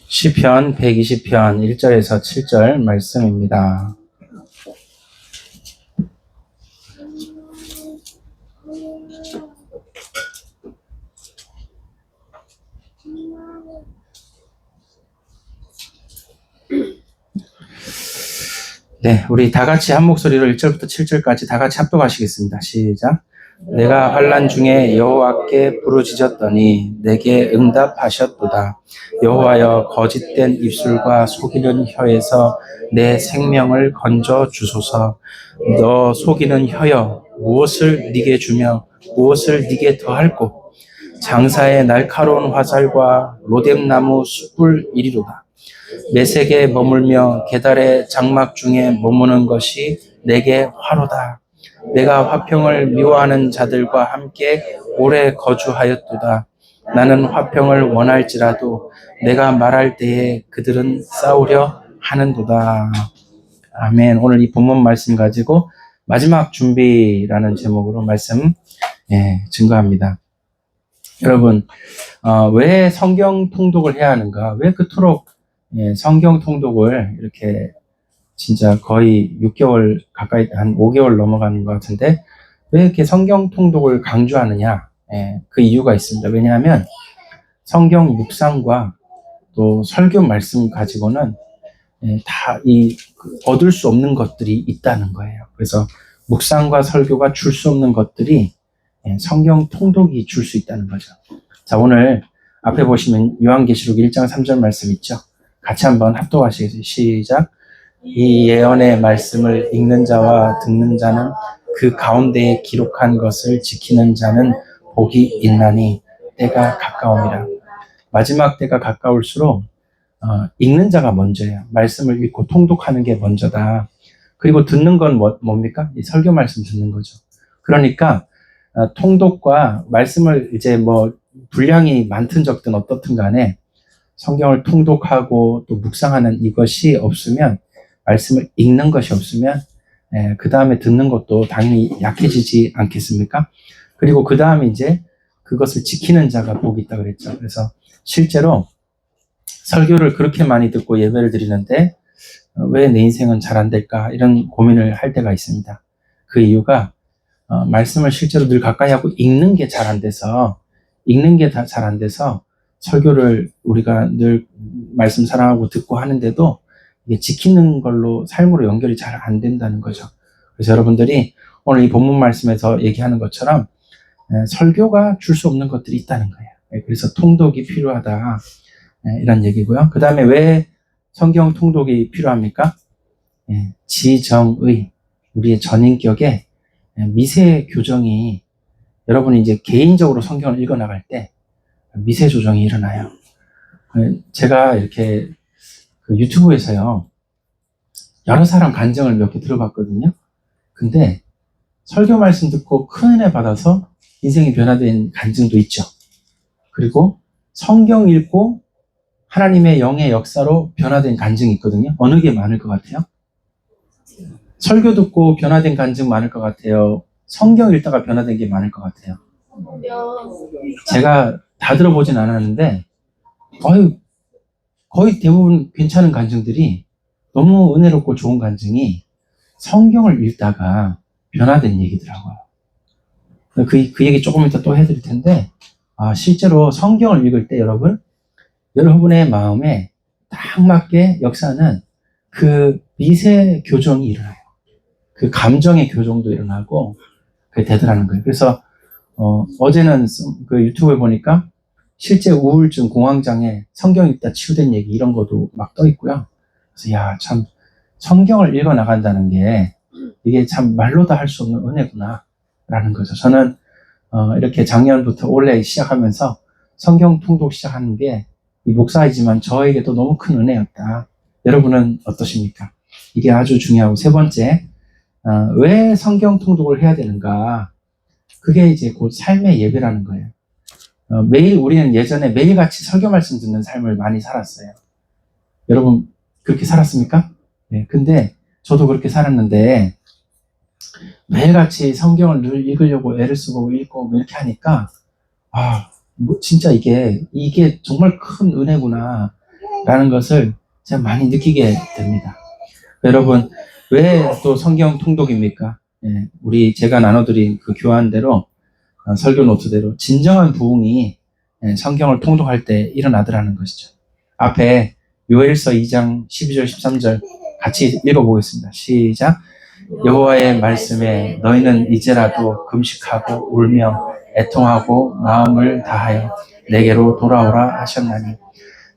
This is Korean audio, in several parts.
시편 120편 1절에서 7절 말씀입니다. 네, 우리 다 같이 한 목소리로 1절부터 7절까지 다 같이 합독하시겠습니다. 시작. 내가 환난 중에 여호와께 부르짖었더니 내게 응답하셨도다. 여호와여, 거짓된 입술과 속이는 혀에서 내 생명을 건져 주소서. 너 속이는 혀여, 무엇을 네게 주며 무엇을 네게 더할꼬. 장사의 날카로운 화살과 로뎀나무 숯불 이리로다. 메색에 머물며 계달의 장막 중에 머무는 것이 내게 화로다. 내가 화평을 미워하는 자들과 함께 오래 거주하였도다. 나는 화평을 원할지라도 내가 말할 때에 그들은 싸우려 하는도다. 아멘. 오늘 이 본문 말씀 가지고 마지막 준비라는 제목으로 말씀 증거합니다. 여러분, 왜 성경 통독을 해야 하는가? 왜 그토록 성경 통독을 이렇게 진짜 거의 6개월 가까이 한 5개월 넘어가는 것 같은데 왜 이렇게 성경 통독을 강조하느냐? 그 이유가 있습니다. 왜냐하면 성경 묵상과 또 설교 말씀 가지고는 다 얻을 수 없는 것들이 있다는 거예요. 그래서 묵상과 설교가 줄 수 없는 것들이 성경 통독이 줄 수 있다는 거죠. 자, 오늘 앞에 보시면 요한계시록 1장 3절 말씀 있죠? 같이 한번 합독하시겠어요? 시작. 이 예언의 말씀을 읽는 자와 듣는 자는 그 가운데에 기록한 것을 지키는 자는 복이 있나니 때가 가까움이라. 마지막 때가 가까울수록 읽는 자가 먼저예요. 말씀을 읽고 통독하는 게 먼저다. 그리고 듣는 건 뭡니까? 이 설교 말씀 듣는 거죠. 그러니까 통독과 말씀을 이제 분량이 많든 적든 어떻든 간에 성경을 통독하고 또 묵상하는 이것이 없으면, 말씀을 읽는 것이 없으면 그 다음에 듣는 것도 당연히 약해지지 않겠습니까? 그리고 그 다음에 이제 그것을 지키는 자가 복이 있다 그랬죠. 그래서 실제로 설교를 그렇게 많이 듣고 예배를 드리는데 왜 내 인생은 잘 안 될까, 이런 고민을 할 때가 있습니다. 그 이유가 말씀을 실제로 늘 가까이 하고 읽는 게 잘 안 돼서 설교를 우리가 늘 말씀 사랑하고 듣고 하는데도 이게 지키는 걸로 삶으로 연결이 잘 안 된다는 거죠. 그래서 여러분들이 오늘 이 본문 말씀에서 얘기하는 것처럼 설교가 줄 수 없는 것들이 있다는 거예요. 그래서 통독이 필요하다, 이런 얘기고요. 그 다음에 왜 성경 통독이 필요합니까? 지정의, 우리의 전인격에 미세 교정이, 여러분이 이제 개인적으로 성경을 읽어 나갈 때 미세 조정이 일어나요. 제가 이렇게 그 유튜브에서요, 여러 사람 간증을 몇 개 들어봤거든요. 근데 설교 말씀 듣고 큰 은혜 받아서 인생이 변화된 간증도 있죠. 그리고 성경 읽고 하나님의 영의 역사로 변화된 간증이 있거든요. 어느 게 많을 것 같아요? 설교 듣고 변화된 간증 많을 것 같아요? 성경 읽다가 변화된 게 많을 것 같아요? 제가 다 들어보진 않았는데 거의 대부분 괜찮은 간증들이, 너무 은혜롭고 좋은 간증이 성경을 읽다가 변화된 얘기더라고요. 그 얘기 조금 이따 또 해드릴 텐데, 실제로 성경을 읽을 때 여러분의 마음에 딱 맞게 역사는 그 미세 교정이 일어나요. 그 감정의 교정도 일어나고 그게 되더라는 거예요. 그래서 어제는 그 유튜브에 보니까 실제 우울증, 공황장애, 성경 읽다 치유된 얘기 이런 것도 막 떠 있고요. 그래서 참 성경을 읽어 나간다는 게 이게 참 말로 다 할 수 없는 은혜구나 라는 거죠. 저는 이렇게 작년부터 올해 시작하면서 성경 통독 시작하는 게 이 목사이지만 저에게도 너무 큰 은혜였다. 여러분은 어떠십니까? 이게 아주 중요하고, 세 번째, 왜 성경 통독을 해야 되는가? 그게 이제 곧 삶의 예배라는 거예요. 매일 우리는 예전에 매일같이 설교 말씀 듣는 삶을 많이 살았어요. 여러분 그렇게 살았습니까? 네, 근데 저도 그렇게 살았는데 매일같이 성경을 늘 읽으려고 애를 쓰고 읽고 이렇게 하니까 진짜 이게 정말 큰 은혜구나 라는 것을 제가 많이 느끼게 됩니다. 여러분 왜 또 성경 통독입니까? 제가 나눠드린 그 교환대로 설교 노트대로 진정한 부흥이 성경을 통독할 때 일어나더라는 것이죠. 앞에 요엘서 2장 12절 13절 같이 읽어보겠습니다. 시작. 여호와의 말씀에 너희는 이제라도 금식하고 울며 애통하고 마음을 다하여 내게로 돌아오라 하셨나니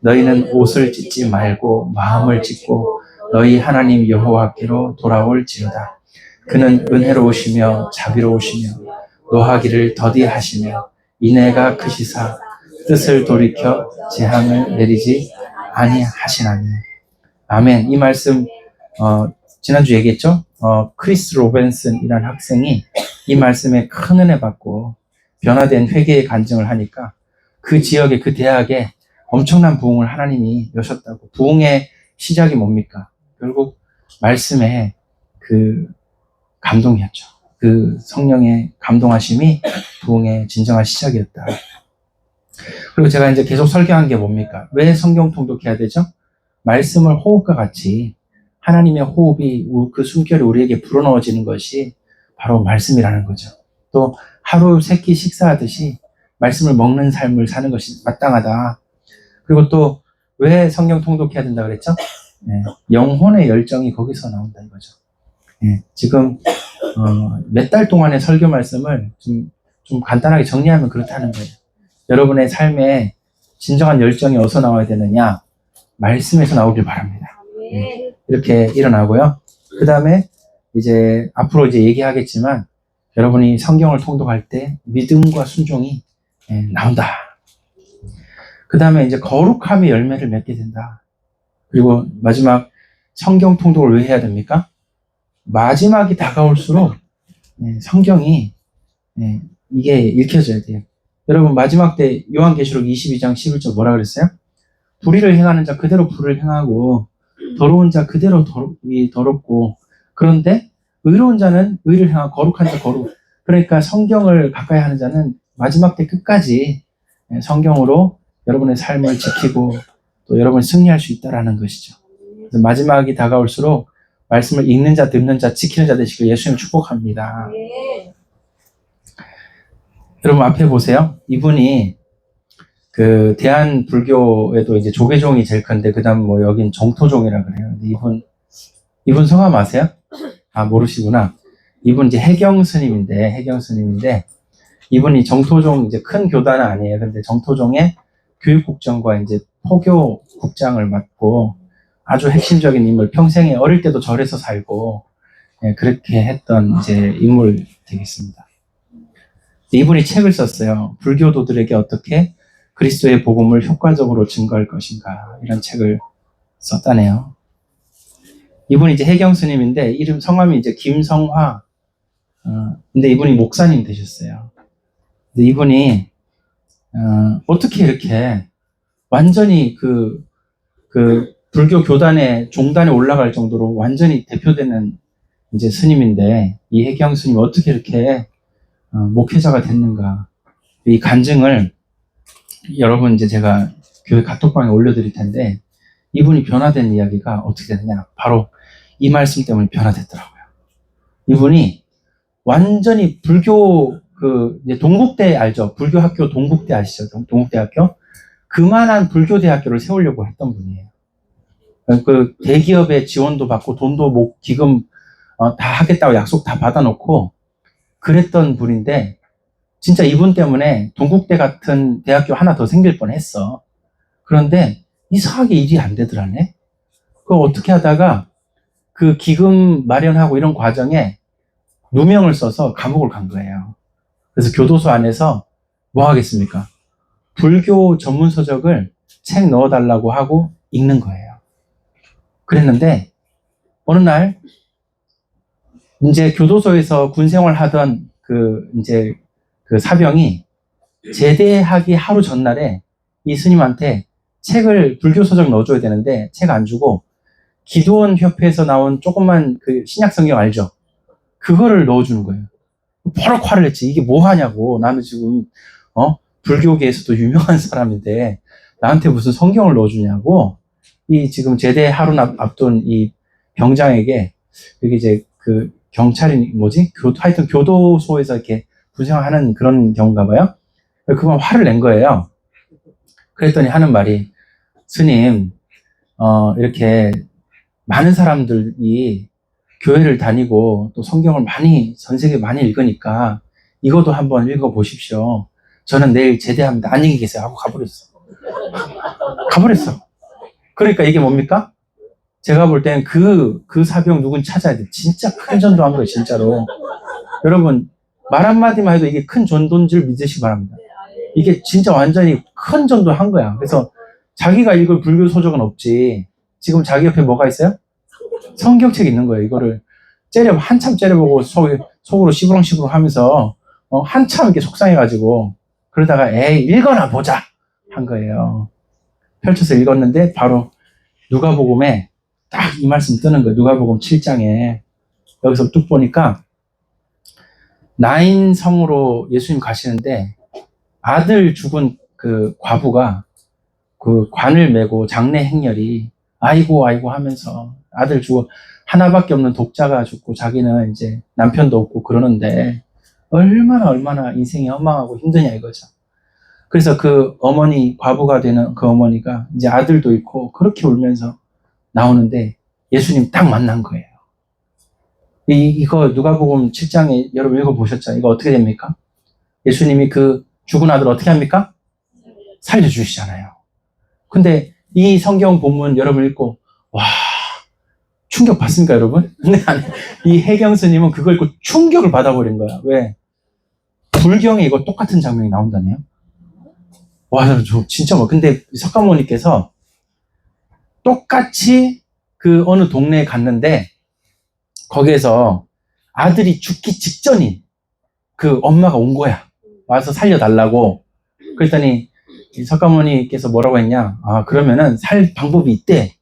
너희는 옷을 찢지 말고 마음을 찢고 너희 하나님 여호와께로 돌아올지어다. 그는 은혜로우시며 자비로우시며 노하기를 더디하시며 인애가 크시사 뜻을 돌이켜 재앙을 내리지 아니하시나니. 아멘. 이 말씀 지난주 얘기했죠? 크리스 로벤슨이라는 학생이 이 말씀에 큰 은혜 받고 변화된 회개의 간증을 하니까 그 지역의 그 대학에 엄청난 부흥을 하나님이 여셨다고. 부흥의 시작이 뭡니까? 결국 말씀에 그 감동이었죠. 그 성령의 감동하심이 부흥의 진정한 시작이었다. 그리고 제가 이제 계속 설교한 게 뭡니까? 왜 성경 통독해야 되죠? 말씀을 호흡과 같이 하나님의 호흡이 그 숨결이 우리에게 불어넣어지는 것이 바로 말씀이라는 거죠. 또 하루 세 끼 식사하듯이 말씀을 먹는 삶을 사는 것이 마땅하다. 그리고 또 왜 성경 통독해야 된다 그랬죠? 영혼의 열정이 거기서 나온다 이거죠. 지금 몇 달 동안의 설교 말씀을 좀 간단하게 정리하면 그렇다는 거예요. 여러분의 삶에 진정한 열정이 어디서 나와야 되느냐? 말씀에서 나오길 바랍니다. 이렇게 일어나고요. 그 다음에 이제 앞으로 이제 얘기하겠지만 여러분이 성경을 통독할 때 믿음과 순종이 나온다. 그 다음에 이제 거룩함의 열매를 맺게 된다. 그리고 마지막 성경 통독을 왜 해야 됩니까? 마지막이 다가올수록 성경이 이게 읽혀져야 돼요. 여러분 마지막 때 요한계시록 22장 11절 뭐라 그랬어요? 불의를 행하는 자 그대로 불을 행하고 더러운 자 그대로 더럽고 그런데 의로운 자는 의를 행하고 거룩한 자 거룩. 그러니까 성경을 가까이 하는 자는 마지막 때 끝까지 성경으로 여러분의 삶을 지키고 또 여러분이 승리할 수 있다라는 것이죠. 그래서 마지막이 다가올수록 말씀을 읽는 자, 듣는 자, 지키는 자 되시길 예수님 축복합니다. 여러분 앞에 보세요. 이분이 그 대한불교에도 이제 조계종이 제일 큰데 그다음 뭐 여긴 정토종이라 그래요. 근데 이분 성함 아세요? 모르시구나. 이분 이제 해경 스님인데 이분이 정토종 이제 큰 교단은 아니에요. 근데 정토종의 교육국장과 이제 포교국장을 맡고 아주 핵심적인 인물, 평생에 어릴 때도 절에서 살고 그렇게 했던 이제 인물 되겠습니다. 이분이 책을 썼어요. 불교도들에게 어떻게 그리스도의 복음을 효과적으로 증거할 것인가 이런 책을 썼다네요. 이분이 이제 해경 스님인데 성함이 이제 김성화. 근데 이분이 목사님 되셨어요. 근데 이분이 어떻게 이렇게 완전히 그 불교 교단의 종단에 올라갈 정도로 완전히 대표되는 이제 스님인데 이 해경 스님이 어떻게 이렇게 목회자가 됐는가 이 간증을 여러분 이제 제가 교회 카톡방에 올려드릴 텐데 이분이 변화된 이야기가 어떻게 되느냐 바로 이 말씀 때문에 변화됐더라고요. 이분이 완전히 불교 이제 동국대 알죠? 불교 학교 동국대 아시죠? 동국대학교 그만한 불교 대학교를 세우려고 했던 분이에요. 그 대기업의 지원도 받고 돈도 기금 다 하겠다고 약속 다 받아놓고 그랬던 분인데 진짜 이분 때문에 동국대 같은 대학교 하나 더 생길 뻔했어. 그런데 이상하게 일이 안 되더라네. 그거 어떻게 하다가 그 기금 마련하고 이런 과정에 누명을 써서 감옥을 간 거예요. 그래서 교도소 안에서 뭐 하겠습니까? 불교 전문 서적을 책 넣어달라고 하고 읽는 거예요. 그랬는데 어느 날 이제 교도소에서 군 생활하던 그 사병이 제대하기 하루 전날에 이 스님한테 책을 불교 서적 넣어줘야 되는데 책 안 주고 기도원 협회에서 나온 조그만 그 신약 성경 알죠? 그거를 넣어주는 거예요. 버럭 화를 냈지. 이게 뭐 하냐고. 나는 지금 불교계에서도 유명한 사람인데 나한테 무슨 성경을 넣어주냐고. 이 지금 제대 하루 앞둔 이 병장에게 여기 이제 그 경찰이 뭐지? 하여튼 교도소에서 이렇게 부생하는 그런 경우인가 봐요. 그만 화를 낸 거예요. 그랬더니 하는 말이 스님 이렇게 많은 사람들이 교회를 다니고 또 성경을 전 세계 많이 읽으니까 이것도 한번 읽어보십시오. 저는 내일 제대합니다. 안녕히 계세요. 하고 가버렸어. 가버렸어. 그러니까 이게 뭡니까? 제가 볼 땐 그 사병 누군 찾아야 돼. 진짜 큰 전도한 거예요, 진짜로. 여러분, 말 한마디만 해도 이게 큰 전도인 줄 믿으시기 바랍니다. 이게 진짜 완전히 큰 전도한 거야. 그래서 자기가 읽을 불교 소적은 없지. 지금 자기 옆에 뭐가 있어요? 성경책이 있는 거예요. 이거를 한참 째려보고 속으로 시부렁시부렁 하면서 한참 이렇게 속상해가지고 그러다가 에이 읽어나 보자 한 거예요. 펼쳐서 읽었는데 바로 누가복음에 딱 이 말씀 뜨는 거예요. 누가복음 7장에 여기서 뚝 보니까 나인 성으로 예수님 가시는데 아들 죽은 그 과부가 그 관을 메고 장례 행렬이 아이고 하면서 아들 죽어 하나밖에 없는 독자가 죽고 자기는 이제 남편도 없고 그러는데 얼마나 인생이 험망하고 힘드냐 이거죠. 그래서 그 어머니 과부가 되는 그 어머니가 이제 아들도 잃고 그렇게 울면서 나오는데 예수님 딱 만난 거예요. 이거 누가복음 7장에 여러분 읽어보셨죠? 이거 어떻게 됩니까? 예수님이 그 죽은 아들 어떻게 합니까? 살려주시잖아요. 근데 이 성경 본문 여러분 읽고 와 충격 받습니까 여러분? 근데 이 해경 스님은 그걸 읽고 충격을 받아버린 거야. 왜? 불경에 이거 똑같은 장면이 나온다네요. 와, 저 진짜 근데 석가모니께서 똑같이 그 어느 동네에 갔는데 거기에서 아들이 죽기 직전인 그 엄마가 온 거야. 와서 살려달라고. 그랬더니 이 석가모니께서 뭐라고 했냐? 그러면은 살 방법이 있대.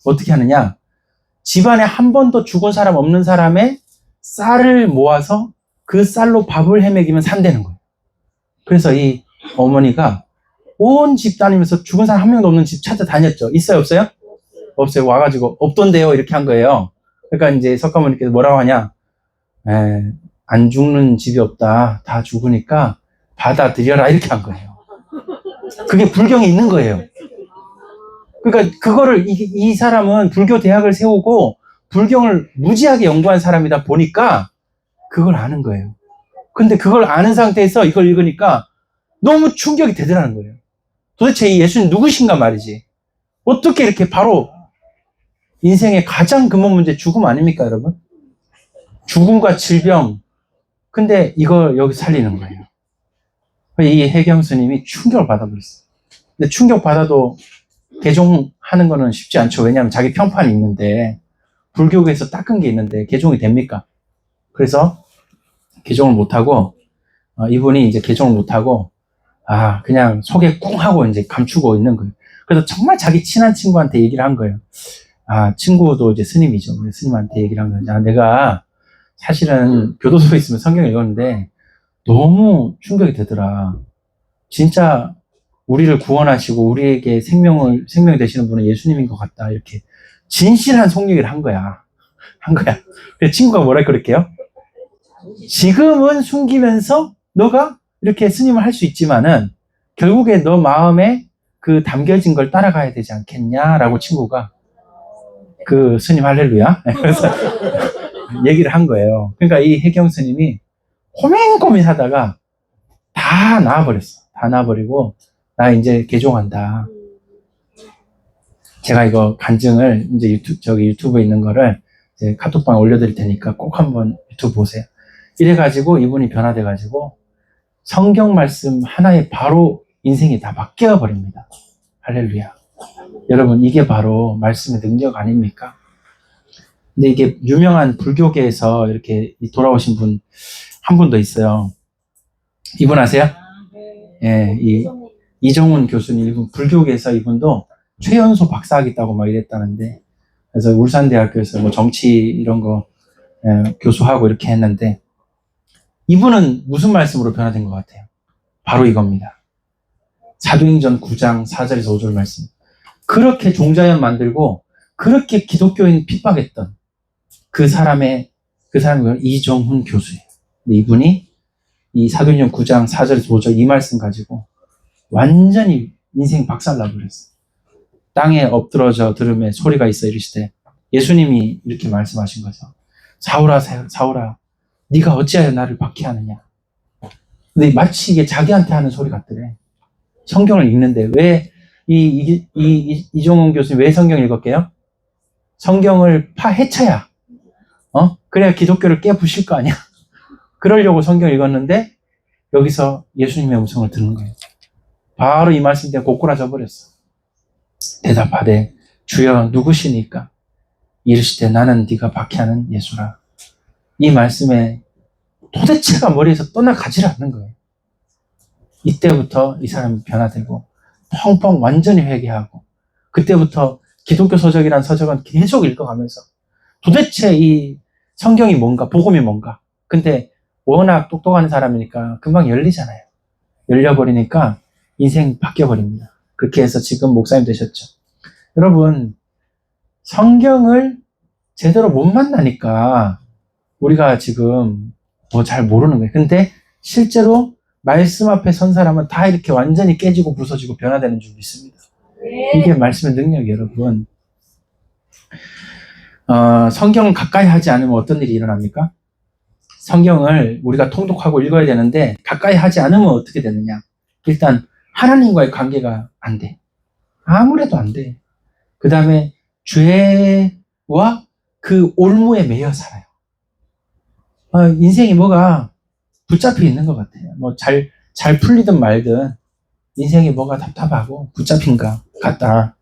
어떻게 하느냐? 집안에 한 번도 죽은 사람 없는 사람의 쌀을 모아서 그 쌀로 밥을 해먹이면 산다는 거예요. 그래서 이 어머니가 온 집 다니면서 죽은 사람 한 명도 없는 집 찾아다녔죠. 있어요, 없어요? 없어요. 와가지고 없던데요. 이렇게 한 거예요. 그러니까 이제 석가모니께서 뭐라고 하냐? 안 죽는 집이 없다. 다 죽으니까 받아들여라. 이렇게 한 거예요. 그게 불경에 있는 거예요. 그러니까 그거를 이 사람은 불교 대학을 세우고 불경을 무지하게 연구한 사람이다 보니까 그걸 아는 거예요. 근데 그걸 아는 상태에서 이걸 읽으니까 너무 충격이 되더라는 거예요. 도대체 이 예수님 누구신가 말이지. 어떻게 이렇게 바로 인생의 가장 근본 문제 죽음 아닙니까 여러분? 죽음과 질병. 근데 이걸 여기 살리는 거예요. 이 해경 스님이 충격을 받아버렸어요. 근데 충격받아도 개종하는 거는 쉽지 않죠. 왜냐하면 자기 평판이 있는데 불교계에서 닦은 게 있는데 개종이 됩니까? 그래서 개종을 못하고 이분이 이제 개종을 못하고 그냥 속에 꿍 하고 이제 감추고 있는 거예요. 그래서 정말 자기 친한 친구한테 얘기를 한 거예요. 친구도 이제 스님이죠. 스님한테 얘기를 한 거예요. 내가 사실은 교도소에 있으면 성경을 읽었는데 너무 충격이 되더라. 진짜 우리를 구원하시고 우리에게 생명이 되시는 분은 예수님인 것 같다. 이렇게 진실한 속얘기를 한 거야. 그래서 친구가 뭐라 그럴게요? 지금은 숨기면서 너가 이렇게 스님을 할 수 있지만은 결국에 너 마음에 그 담겨진 걸 따라가야 되지 않겠냐라고 친구가 그 스님 할렐루야. 그래서 얘기를 한 거예요. 그러니까 이 해경 스님이 고민하다가 다 나와버렸어. 다 나와버리고 나 이제 개종한다. 제가 이거 간증을 이제 유튜브에 있는 거를 이제 카톡방에 올려드릴 테니까 꼭 한번 유튜브 보세요. 이래가지고 이분이 변화돼가지고 성경 말씀 하나에 바로 인생이 다 바뀌어 버립니다. 할렐루야. 여러분 이게 바로 말씀의 능력 아닙니까? 근데 이게 유명한 불교계에서 이렇게 돌아오신 분 한 분도 있어요. 이분 아세요? 예, 이정훈 교수님, 이분 불교계에서 이분도 최연소 박사하겠다고 막 이랬다는데, 그래서 울산대학교에서 뭐 정치 이런 거 교수하고 이렇게 했는데, 이분은 무슨 말씀으로 변화된 것 같아요? 바로 이겁니다. 사도행전 9장 4절에서 5절 말씀. 그렇게 종자연 만들고 그렇게 기독교인 핍박했던 그 사람이 이정훈 교수예요. 근데 이분이 이 사도행전 9장 4절에서 5절 이 말씀 가지고 완전히 인생 박살나 버렸어요. 땅에 엎드러져 들음에 소리가 있어 이르시되, 예수님이 이렇게 말씀하신 거죠. 사울아, 사울아, 네가 어찌하여 나를 박해하느냐. 근데 마치 이게 자기한테 하는 소리 같더래. 성경을 읽는데 왜 이종훈 교수님 왜 성경 읽었게요? 성경을 파헤쳐야 그래야 기독교를 깨부실 거 아니야. 그러려고 성경 읽었는데 여기서 예수님의 음성을 듣는 거예요. 바로 이 말씀 때문에 고꾸라져 버렸어. 대답하되 주여 누구시니까? 이르시되 나는 네가 박해하는 예수라. 이 말씀에 도대체가 머리에서 떠나가지를 않는 거예요. 이때부터 이 사람이 변화되고 펑펑 완전히 회개하고, 그때부터 기독교 서적이란 서적은 계속 읽어가면서 도대체 이 성경이 뭔가, 복음이 뭔가. 근데 워낙 똑똑한 사람이니까 금방 열리잖아요. 열려버리니까 인생 바뀌어버립니다. 그렇게 해서 지금 목사님 되셨죠. 여러분, 성경을 제대로 못 만나니까 우리가 지금 뭐 잘 모르는 거예요. 근데 실제로 말씀 앞에 선 사람은 다 이렇게 완전히 깨지고 부서지고 변화되는 줄 믿습니다. 이게 말씀의 능력이에요, 여러분. 성경을 가까이 하지 않으면 어떤 일이 일어납니까? 성경을 우리가 통독하고 읽어야 되는데 가까이 하지 않으면 어떻게 되느냐? 일단 하나님과의 관계가 안 돼. 아무래도 안 돼. 그 다음에 죄와 그 올무에 매여 살아요. 인생이 뭐가 붙잡혀 있는 것 같아요. 뭐 잘 풀리든 말든 인생이 뭐가 답답하고 붙잡힌 것 같다.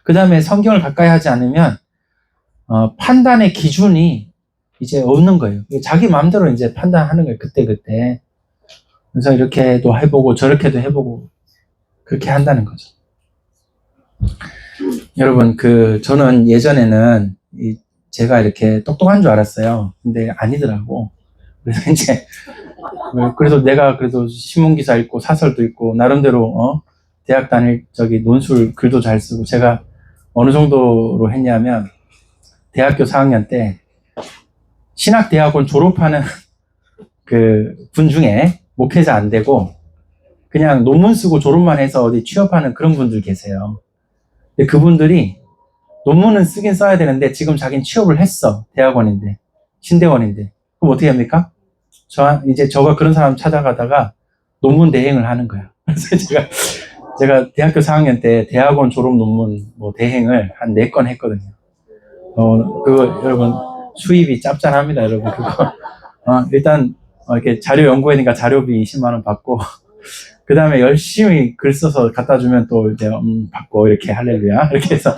그 다음에 성경을 가까이 하지 않으면 판단의 기준이 이제 없는 거예요. 자기 마음대로 이제 판단하는 거예요. 그때. 그래서 이렇게도 해보고 저렇게도 해보고 그렇게 한다는 거죠. 여러분, 저는 예전에는 제가 이렇게 똑똑한 줄 알았어요. 근데 아니더라고. 그래서 이제, 그래서 내가 그래도 신문기사 읽고 사설도 읽고, 나름대로, 대학 다닐 논술 글도 잘 쓰고, 제가 어느 정도로 했냐면, 대학교 4학년 때, 신학대학원 졸업하는 분 중에 목회자 안 되고, 그냥 논문 쓰고 졸업만 해서 어디 취업하는 그런 분들 계세요. 근데 그분들이 논문은 쓰긴 써야 되는데 지금 자기는 취업을 했어. 대학원인데, 신대원인데. 그럼 어떻게 합니까? 저가 그런 사람 찾아가다가 논문 대행을 하는 거야. 그래서 제가 대학교 4학년 때 대학원 졸업 논문 대행을 한 4건 했거든요. 그거 여러분 수입이 짭짤합니다, 여러분. 그거 일단 이렇게 자료 연구회니까 자료비 20만 원 받고, 그 다음에 열심히 글 써서 갖다 주면 또 이제 받고, 이렇게 할렐루야 이렇게 해서.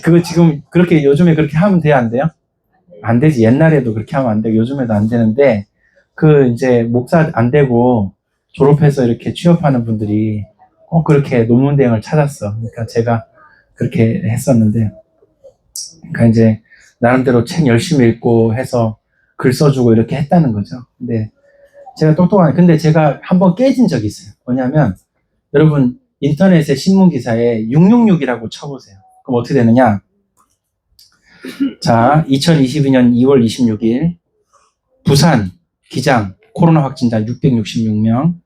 그거 지금 그렇게 요즘에 그렇게 하면 돼요, 안 돼요? 안 되지. 옛날에도 그렇게 하면 안 되고 요즘에도 안 되는데, 이제 목사 안 되고 졸업해서 이렇게 취업하는 분들이 꼭 그렇게 논문 대행을 찾았어. 그러니까 제가 그렇게 했었는데, 그러니까 이제 나름대로 책 열심히 읽고 해서 글 써주고 이렇게 했다는 거죠. 근데 근데 제가 한번 깨진 적이 있어요. 뭐냐면, 여러분 인터넷에 신문기사에 666이라고 쳐보세요. 그럼 어떻게 되느냐? 자, 2022년 2월 26일 부산 기장 코로나 확진자 666명.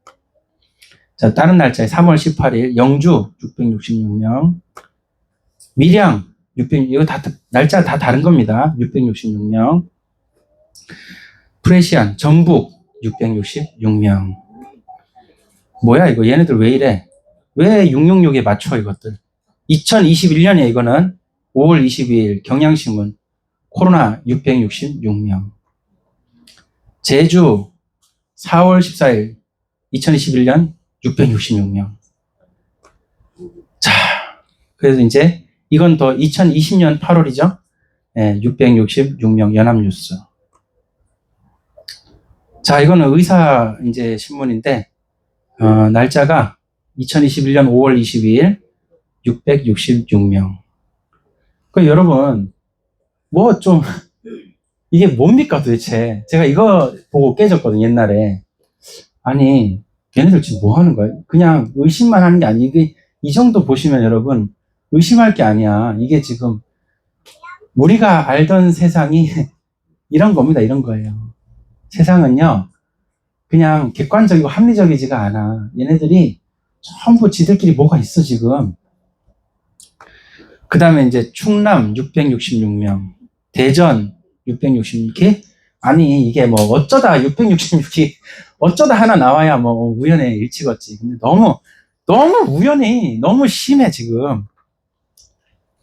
자, 다른 날짜에 3월 18일 영주 666명. 밀양 600, 이거 날짜 다 다른 겁니다. 666명. 프레시안 전북 666명. 뭐야 이거, 얘네들 왜 이래? 왜 666에 맞춰 이것들? 2021년에 이거는 5월 22일 경향신문 코로나 666명. 제주 4월 14일 2021년 666명. 자, 그래서 이제 이건 더 2020년 8월이죠. 네, 666명 연합뉴스. 자, 이거는 의사 이제 신문인데, 날짜가 2021년 5월 22일 666명. 여러분, 뭐 좀, 이게 뭡니까 도대체? 제가 이거 보고 깨졌거든요, 옛날에. 아니, 얘네들 지금 뭐 하는 거야? 그냥 의심만 하는 게 아니고, 이 정도 보시면 여러분, 의심할 게 아니야. 이게 지금, 우리가 알던 세상이 이런 겁니다, 이런 거예요. 세상은요, 그냥 객관적이고 합리적이지가 않아. 얘네들이 전부 지들끼리 뭐가 있어, 지금. 그 다음에 이제 충남 666명, 대전 666개? 아니, 이게 뭐 어쩌다 666이, 어쩌다 하나 나와야 뭐 우연의 일치겠지. 근데 너무 우연히, 너무 심해, 지금.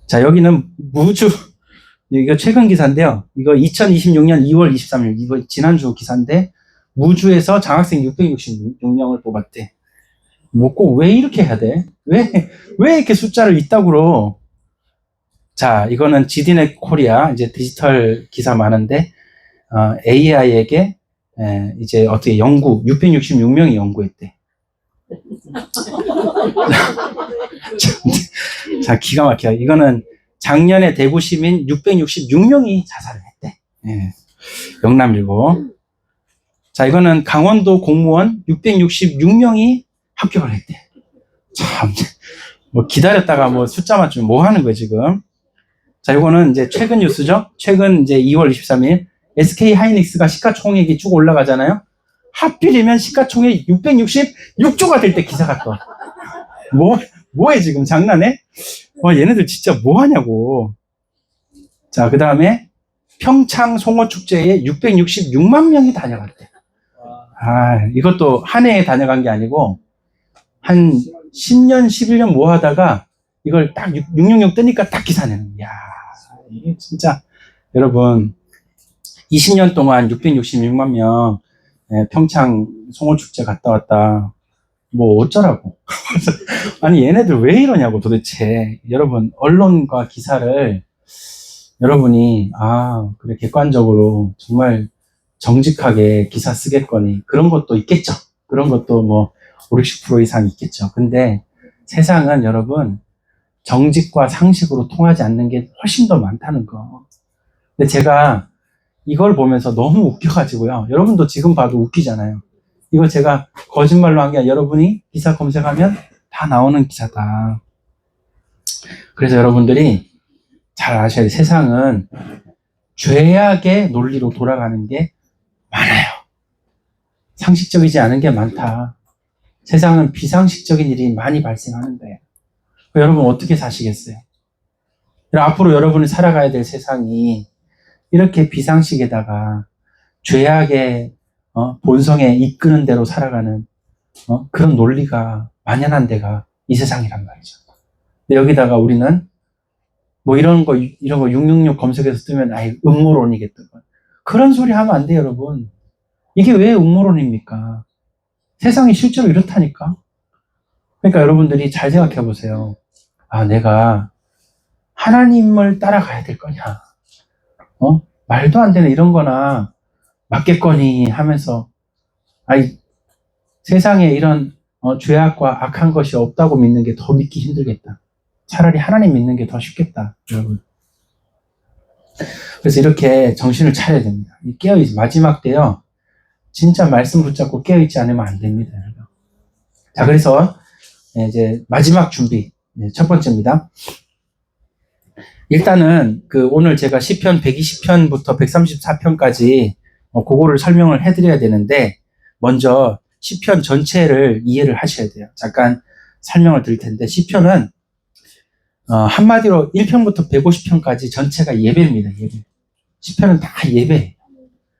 자, 여기는 무주, 이거 최근 기사인데요. 이거 2026년 2월 23일, 이거 지난주 기사인데, 무주에서 장학생 666명을 뽑았대. 뭐 꼭 왜 이렇게 해야 돼? 왜 이렇게 숫자를 이따구로. 자, 이거는 지디넷 코리아, 이제 디지털 기사 많은데, AI에게, 이제 어떻게 666명이 연구했대. 자, 기가 막혀. 이거는 작년에 대구 시민 666명이 자살을 했대. 영남일보. 자, 이거는 강원도 공무원 666명이 합격을 했대. 참, 뭐 기다렸다가 뭐 숫자 맞추면 뭐 하는 거야, 지금. 자, 이거는 이제 최근 뉴스죠. 최근 이제 2월 23일 SK 하이닉스가 시가총액이 쭉 올라가잖아요. 하필이면 시가총액 666조가 될 때 기사가 떠. 뭐해 지금 장난해? 얘네들 진짜 뭐 하냐고. 자, 그 다음에 평창 송어축제에 666만 명이 다녀갔대. 이것도 한 해에 다녀간 게 아니고 한 10년, 11년 뭐 하다가 이걸 딱 666 뜨니까 딱 기사 내는. 이야, 이게 진짜 여러분 20년 동안 666만 명 평창 송어축제 갔다 왔다. 뭐 어쩌라고. 아니 얘네들 왜 이러냐고 도대체. 여러분 언론과 기사를 여러분이 그래 객관적으로 정말 정직하게 기사 쓰겠거니 그런 것도 있겠죠. 그런 것도 뭐 5, 60% 이상 있겠죠. 근데 세상은 여러분 정직과 상식으로 통하지 않는 게 훨씬 더 많다는 거. 근데 제가 이걸 보면서 너무 웃겨가지고요. 여러분도 지금 봐도 웃기잖아요. 이거 제가 거짓말로 한 게 아니라 여러분이 기사 검색하면 다 나오는 기사다. 그래서 여러분들이 잘 아셔야 돼요. 세상은 죄악의 논리로 돌아가는 게 많아요. 상식적이지 않은 게 많다. 세상은 비상식적인 일이 많이 발생하는 거예요. 여러분 어떻게 사시겠어요? 앞으로 여러분이 살아가야 될 세상이 이렇게 비상식에다가 죄악의 본성에 이끄는 대로 살아가는 그런 논리가 만연한 데가 이 세상이란 말이죠. 근데 여기다가 우리는 뭐 이런 거 666 검색해서 뜨면 음모론이겠다. 그런 소리 하면 안 돼요, 여러분. 이게 왜 음모론입니까? 세상이 실제로 이렇다니까. 그러니까 여러분들이 잘 생각해 보세요. 내가 하나님을 따라가야 될 거냐? 말도 안 되는 이런 거나 맞겠거니 하면서 세상에 이런 죄악과 악한 것이 없다고 믿는 게 더 믿기 힘들겠다. 차라리 하나님 믿는 게 더 쉽겠다, 여러분. 그래서 이렇게 정신을 차려야 됩니다. 마지막 때요. 진짜 말씀 붙잡고 깨어있지 않으면 안 됩니다, 여러분. 자, 그래서 이제 마지막 준비. 첫 번째입니다. 일단은 오늘 제가 시편 120편부터 134편까지 그거를 설명을 해드려야 되는데 먼저 시편 전체를 이해를 하셔야 돼요. 잠깐 설명을 드릴 텐데 시편은 한마디로 1편부터 150편까지 전체가 예배입니다. 예배. 시편은 다 예배예요.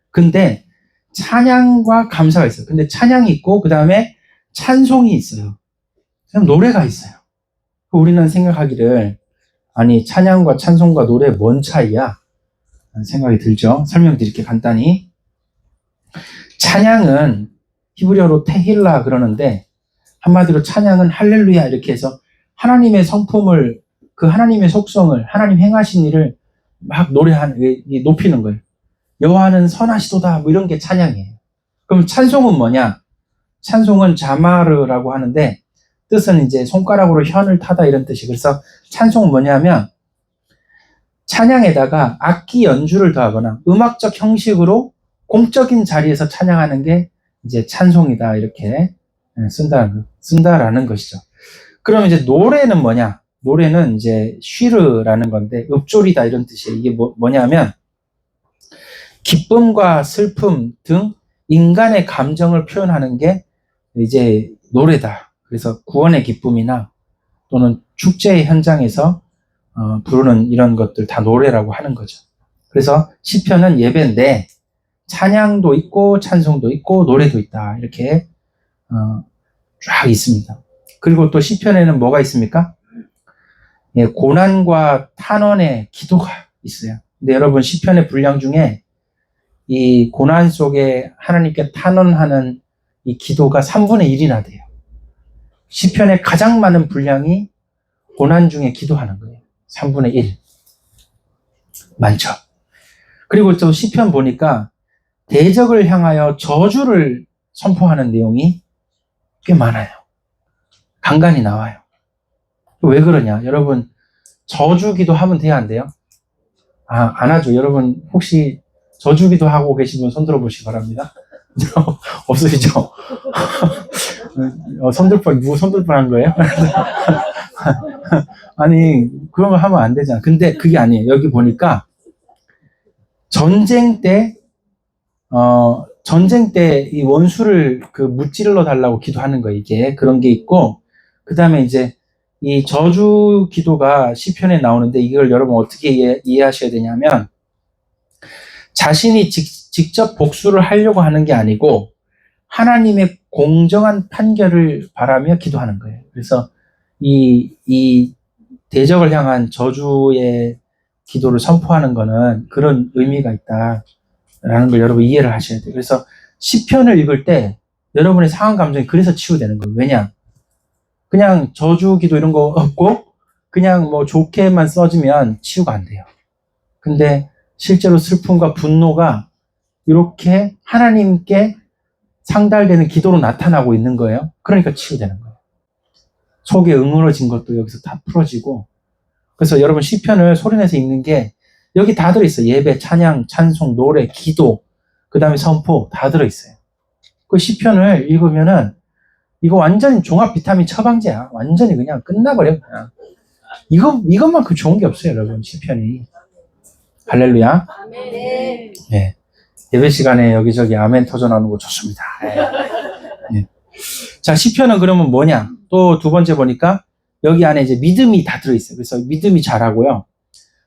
근데 찬양과 감사가 있어요. 근데 찬양이 있고 그 다음에 찬송이 있어요. 그럼 노래가 있어요. 우리는 생각하기를 찬양과 찬송과 노래 뭔 차이야? 라는 생각이 들죠. 설명드릴게요. 간단히. 찬양은 히브리어로 테힐라 그러는데 한마디로 찬양은 할렐루야 이렇게 해서 하나님의 성품을 그 하나님의 속성을 하나님 행하신 일을 막 높이는 거예요. 여호와는 선하시도다 뭐 이런 게 찬양이에요. 그럼 찬송은 뭐냐? 찬송은 자마르라고 하는데 뜻은 이제 손가락으로 현을 타다 이런 뜻이. 그래서 찬송은 뭐냐면 찬양에다가 악기 연주를 더하거나 음악적 형식으로 공적인 자리에서 찬양하는 게 이제 찬송이다 이렇게 쓴다라는 것이죠. 그럼 이제 노래는 뭐냐? 노래는 이제 쉬르라는 건데 읊조리다 이런 뜻이에요. 이게 뭐냐면 기쁨과 슬픔 등 인간의 감정을 표현하는 게 이제 노래다. 그래서 구원의 기쁨이나 또는 축제의 현장에서 부르는 이런 것들 다 노래라고 하는 거죠. 그래서 시편은 예배인데 찬양도 있고 찬송도 있고 노래도 있다. 이렇게 쫙 있습니다. 그리고 또 시편에는 뭐가 있습니까? 예, 고난과 탄원의 기도가 있어요. 근데 여러분 시편의 분량 중에 이 고난 속에 하나님께 탄원하는 이 기도가 3분의 1이나 돼요. 시편의 가장 많은 분량이 고난 중에 기도하는 거예요. 3분의 1. 많죠. 그리고 또 시편 보니까 대적을 향하여 저주를 선포하는 내용이 꽤 많아요. 간간히 나와요. 왜 그러냐? 여러분 저주기도 하면 돼야 안 돼요? 안 하죠. 여러분 혹시 저주기도 하고 계신 분 손들어 보시기 바랍니다. 없으시죠? 누구 손들 뻔한 거예요? 아니 그런 거 하면 안 되잖아. 근데 그게 아니에요. 여기 보니까 전쟁 때 이 원수를 무찔러 달라고 기도하는 거 이게 그런 게 있고, 그 다음에 이제 이 저주 기도가 시편에 나오는데 이걸 여러분 어떻게 이해하셔야 되냐면 자신이 직접 복수를 하려고 하는 게 아니고 하나님의 공정한 판결을 바라며 기도하는 거예요. 그래서 이 대적을 향한 저주의 기도를 선포하는 거는 그런 의미가 있다라는 걸 여러분 이해를 하셔야 돼요. 그래서 시편을 읽을 때 여러분의 상한 감정이 그래서 치유되는 거예요. 왜냐? 그냥 저주 기도 이런 거 없고 그냥 뭐 좋게만 써지면 치유가 안 돼요. 근데 실제로 슬픔과 분노가 이렇게 하나님께 상달되는 기도로 나타나고 있는 거예요. 그러니까 치유되는 거예요. 속에 응어러진 것도 여기서 다 풀어지고. 그래서 여러분 시편을 소리내서 읽는 게 여기 다 들어있어요. 예배, 찬양, 찬송, 노래, 기도, 그 다음에 선포 다 들어있어요. 그 시편을 읽으면은 이거 완전히 종합 비타민 처방제야. 완전히 그냥 끝나버려. 그냥. 이것만큼 좋은 게 없어요, 여러분. 시편이. 할렐루야. 아멘. 네. 예배 시간에 여기저기 아멘 터져나오는 거 좋습니다. 네. 자, 시편은 그러면 뭐냐? 또 두 번째 보니까 여기 안에 이제 믿음이 다 들어있어요. 그래서 믿음이 잘하고요.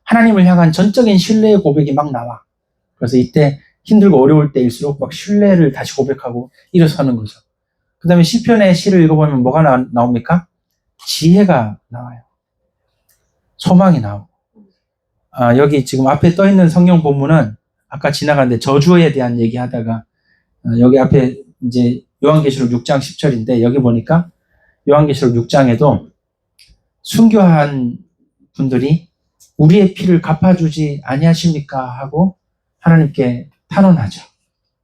하나님을 향한 전적인 신뢰의 고백이 막 나와. 그래서 이때 힘들고 어려울 때일수록 막 신뢰를 다시 고백하고 일어서는 거죠. 그 다음에 시편의 시를 읽어보면 뭐가 나옵니까? 지혜가 나와요. 소망이 나오고. 여기 지금 앞에 떠있는 성경 본문은 아까 지나갔는데 저주에 대한 얘기 하다가 여기 앞에 이제 요한계시록 6장 10절인데 여기 보니까 요한계시록 6장에도 순교한 분들이 우리의 피를 갚아주지 아니하십니까? 하고 하나님께 탄원하죠.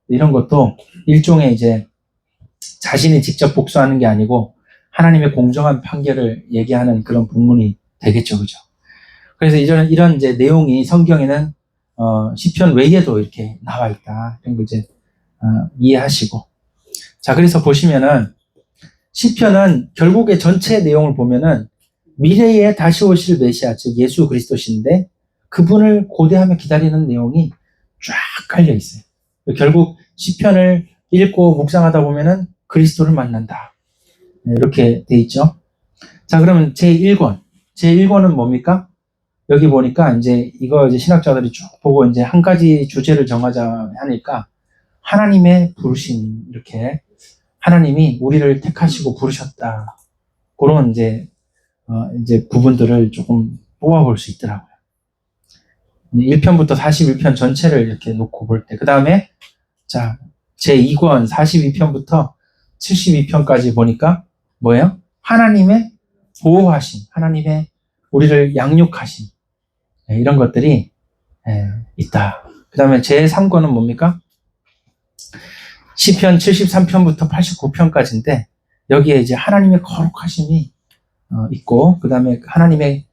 이런 것도 일종의 이제 자신이 직접 복수하는 게 아니고 하나님의 공정한 판결을 얘기하는 그런 본문이 되겠죠. 그죠? 그래서 이런 이제 내용이 성경에는 시편 외에도 이렇게 나와 있다. 이런 거 이제 이해하시고. 자, 그래서 보시면은 시편은 결국에 전체 내용을 보면은 미래에 다시 오실 메시아, 즉 예수 그리스도신데 그분을 고대하며 기다리는 내용이 쫙 깔려 있어요. 결국 시편을 읽고 묵상하다 보면은 그리스도를 만난다. 이렇게 돼 있죠. 자, 그러면 제1권은 뭡니까? 여기 보니까 이제 신학자들이 쭉 보고 이제 한 가지 주제를 정하자 하니까 하나님의 부르심, 이렇게 하나님이 우리를 택하시고 부르셨다. 그런 이제 부분들을 조금 뽑아볼 수 있더라고요. 1편부터 41편 전체를 이렇게 놓고 볼 때, 그 다음에 자, 제2권 42편부터 72편까지 보니까 뭐예요? 하나님의 보호하심, 하나님의 우리를 양육하심, 이런 것들이 있다. 그 다음에 제3권은 뭡니까? 시편 73편부터 89편까지인데 여기에 이제 하나님의 거룩하심이 있고 그 다음에 하나님의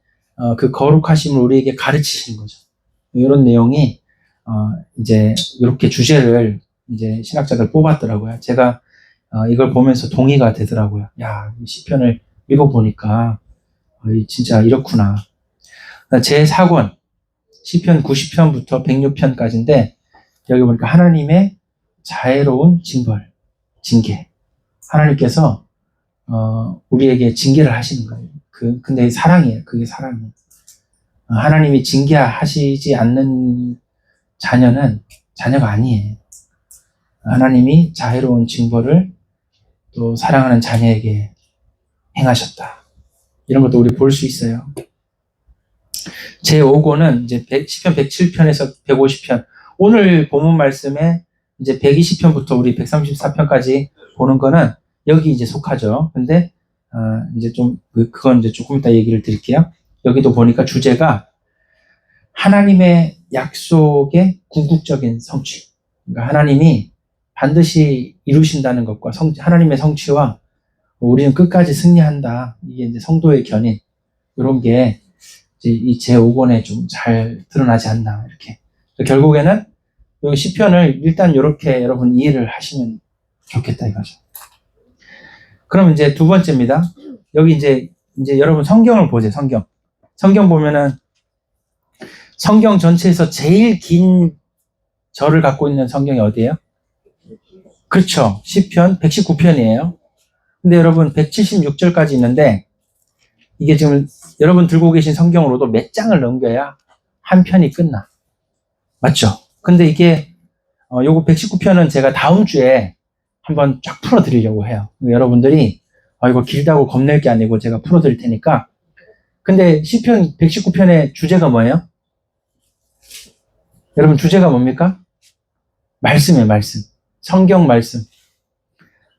그 거룩하심을 우리에게 가르치시는 거죠. 이런 내용이 이제 이렇게 주제를 이제 신학자들 뽑았더라고요. 제가 이걸 보면서 동의가 되더라고요. 야, 이 시편을 읽어보니까 진짜 이렇구나. 제 4권 시편 90편부터 106편까지인데 여기 보니까 하나님의 자애로운 징벌, 징계. 하나님께서 우리에게 징계를 하시는 거예요. 근데 사랑이에요. 그게 사랑이에요. 하나님이 징계하시지 않는 자녀는 자녀가 아니에요. 하나님이 자애로운 징벌을 또 사랑하는 자녀에게 행하셨다. 이런 것도 우리 볼 수 있어요. 제 5권은 이제 시편 107편에서 150편. 오늘 본문 말씀에 이제 120편부터 우리 134편까지 보는 거는 여기 이제 속하죠. 근데 이제 좀 그건 이제 조금 이따 얘기를 드릴게요. 여기도 보니까 주제가 하나님의 약속의 궁극적인 성취. 그러니까 하나님이 반드시 이루신다는 것과 하나님의 성취와 우리는 끝까지 승리한다. 이게 이제 성도의 견인. 이런 게 이제 이 제5권에 좀 잘 드러나지 않나. 이렇게. 결국에는 여기 시편을 일단 이렇게 여러분 이해를 하시면 좋겠다 이거죠. 그럼 이제 두 번째입니다. 여기 이제 여러분 성경을 보세요. 성경 보면은 성경 전체에서 제일 긴 절을 갖고 있는 성경이 어디예요? 그렇죠. 시편 119편이에요. 근데 여러분 176절까지 있는데 이게 지금 여러분 들고 계신 성경으로도 몇 장을 넘겨야 한 편이 끝나. 맞죠? 근데 이게 요거 119편은 제가 다음 주에 한번 쫙 풀어드리려고 해요. 여러분들이 이거 길다고 겁낼 게 아니고 제가 풀어드릴 테니까. 근데 시편 119편의 주제가 뭐예요? 여러분 주제가 뭡니까? 말씀이에요. 말씀. 성경 말씀.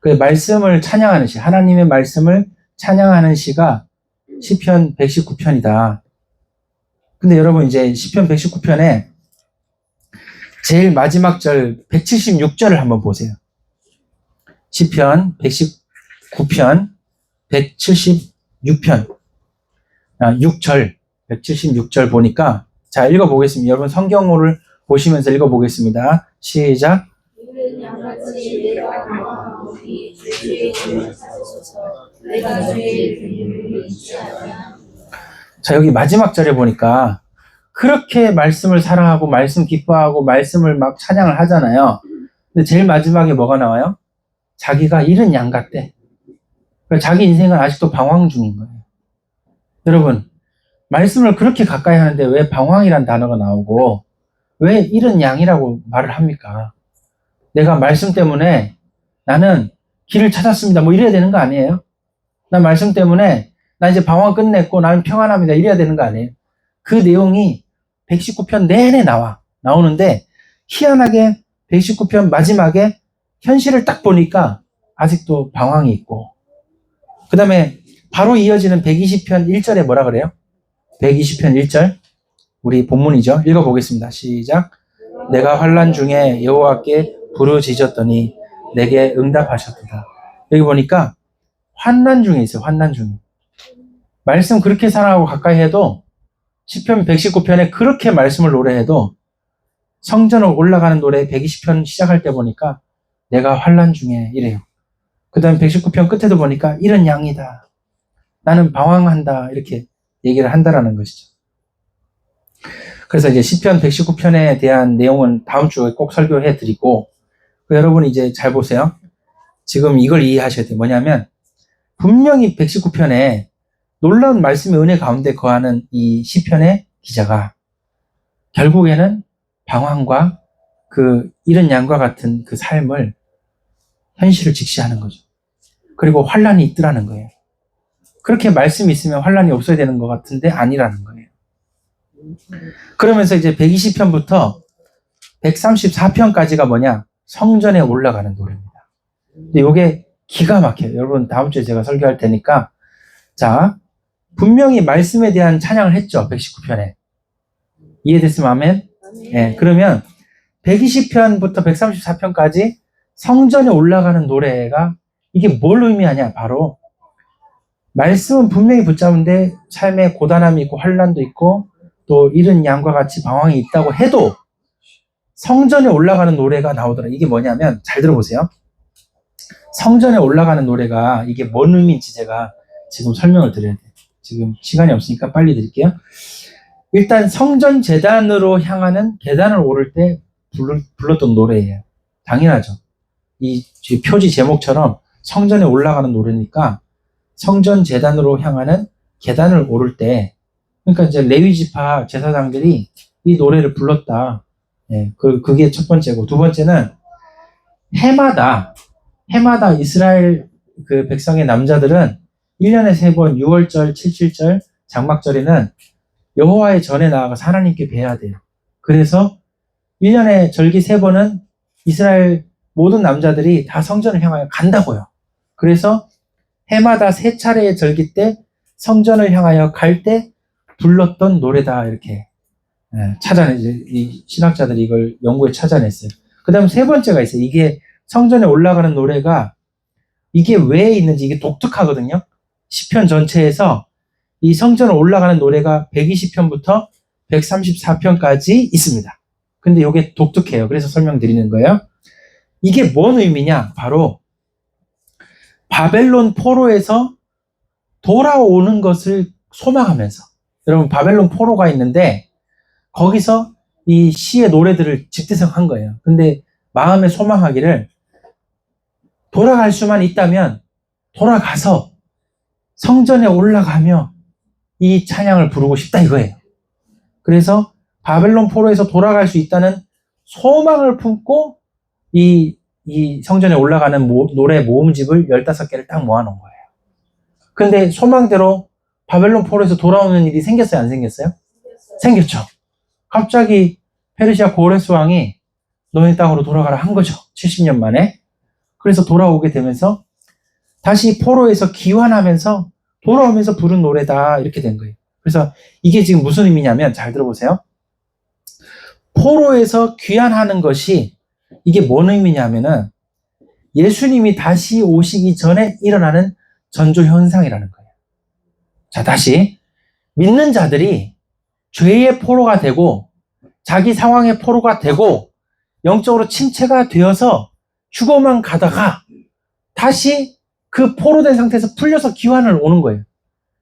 그 말씀을 찬양하는 시, 하나님의 말씀을 찬양하는 시가 시편 119편이다. 근데 여러분 이제 시편 119편에 제일 마지막 절 176절을 한번 보세요. 시편 119편 176편 6절 176절 보니까 자 읽어보겠습니다. 여러분 성경어를 보시면서 읽어보겠습니다. 시작. 자 여기 마지막 절에 보니까 그렇게 말씀을 사랑하고 말씀 기뻐하고 말씀을 막 찬양을 하잖아요. 근데 제일 마지막에 뭐가 나와요? 자기가 잃은 양 같대. 그러니까 자기 인생은 아직도 방황 중인 거예요. 여러분 말씀을 그렇게 가까이 하는데 왜 방황이란 단어가 나오고 왜 잃은 양이라고 말을 합니까? 내가 말씀 때문에 나는 길을 찾았습니다. 뭐 이래야 되는 거 아니에요? 나 말씀 때문에 나 이제 방황 끝냈고 나는 평안합니다. 이래야 되는 거 아니에요? 그 내용이 119편 내내 나오는데 희한하게 119편 마지막에 현실을 딱 보니까 아직도 방황이 있고 그 다음에 바로 이어지는 120편 1절에 뭐라 그래요? 120편 1절 우리 본문이죠. 읽어보겠습니다. 시작. 내가 환난 중에 여호와께 부르짖었더니 내게 응답하셨도다. 여기 보니까 환난 중에 있어요. 환난 중에. 말씀 그렇게 사랑하고 가까이 해도 시편 119편에 그렇게 말씀을 노래해도 성전을 올라가는 노래 120편 시작할 때 보니까 내가 환난 중에 이래요. 그 다음 119편 끝에도 보니까 이런 양이다. 나는 방황한다. 이렇게 얘기를 한다라는 것이죠. 그래서 이제 시편 119편에 대한 내용은 다음 주에 꼭 설교해 드리고 여러분이 이제 잘 보세요. 지금 이걸 이해하셔야 돼요. 뭐냐면 분명히 119편에 놀라운 말씀의 은혜 가운데 거하는 이 시편의 기자가 결국에는 방황과 그 잃은 양과 같은 그 삶을 현실을 직시하는 거죠. 그리고 환난이 있더라는 거예요. 그렇게 말씀이 있으면 환난이 없어야 되는 것 같은데 아니라는 거예요. 그러면서 이제 120편부터 134편까지가 뭐냐? 성전에 올라가는 노래입니다. 근데 이게 기가 막혀요. 여러분 다음 주에 제가 설교할 테니까 자 분명히 말씀에 대한 찬양을 했죠. 119편에. 이해됐으면 아멘? 네, 그러면 120편부터 134편까지 성전에 올라가는 노래가 이게 뭘 의미하냐? 바로 말씀은 분명히 붙잡은데 삶에 고단함이 있고 환난도 있고 또 잃은 양과 같이 방황이 있다고 해도 성전에 올라가는 노래가 나오더라. 이게 뭐냐면 잘 들어보세요. 성전에 올라가는 노래가 이게 뭔 의미인지 제가 지금 설명을 드려야 돼요. 지금 시간이 없으니까 빨리 드릴게요. 일단 성전 제단으로 향하는 계단을 오를 때 불렀던 노래예요. 당연하죠. 이 표지 제목처럼 성전에 올라가는 노래니까 성전 제단으로 향하는 계단을 오를 때, 그러니까 이제 레위 지파 제사장들이 이 노래를 불렀다. 예, 그게 첫 번째고, 두 번째는 해마다 이스라엘 그 백성의 남자들은 1년에 3번 6월절, 77절, 장막절에는 여호와의 전에 나아가서 하나님께 뵈야 돼요. 그래서 1년에 절기 3번은 이스라엘 모든 남자들이 다 성전을 향하여 간다고요. 그래서 해마다 3차례의 절기 때 성전을 향하여 갈 때 불렀던 노래다. 이렇게 이 신학자들이 이걸 연구에 찾아냈어요. 그 다음 세 번째가 있어요. 이게 성전에 올라가는 노래가 이게 왜 있는지 이게 독특하거든요. 시편 전체에서 이 성전에 올라가는 노래가 120편부터 134편까지 있습니다. 근데 이게 독특해요. 그래서 설명드리는 거예요. 이게 뭔 의미냐? 바로 바벨론 포로에서 돌아오는 것을 소망하면서, 여러분 바벨론 포로가 있는데 거기서 이 시의 노래들을 집대성한 거예요. 근데 마음에 소망하기를 돌아갈 수만 있다면 돌아가서 성전에 올라가며 이 찬양을 부르고 싶다 이거예요. 그래서 바벨론 포로에서 돌아갈 수 있다는 소망을 품고 이 성전에 올라가는 노래 모음집을 15개를 딱 모아놓은 거예요. 근데 소망대로 바벨론 포로에서 돌아오는 일이 생겼어요? 안 생겼어요? 생겼죠. 갑자기 페르시아 고레스 왕이 너희 땅으로 돌아가라 한 거죠. 70년 만에. 그래서 돌아오게 되면서 다시 포로에서 귀환하면서 돌아오면서 부른 노래다 이렇게 된 거예요. 그래서 이게 지금 무슨 의미냐면 잘 들어보세요. 포로에서 귀환하는 것이 이게 뭔 의미냐면은 예수님이 다시 오시기 전에 일어나는 전조 현상이라는 거예요. 자, 다시 믿는 자들이 죄의 포로가 되고 자기 상황의 포로가 되고 영적으로 침체가 되어서 죽어만 가다가 다시 그 포로된 상태에서 풀려서 귀환을 오는 거예요.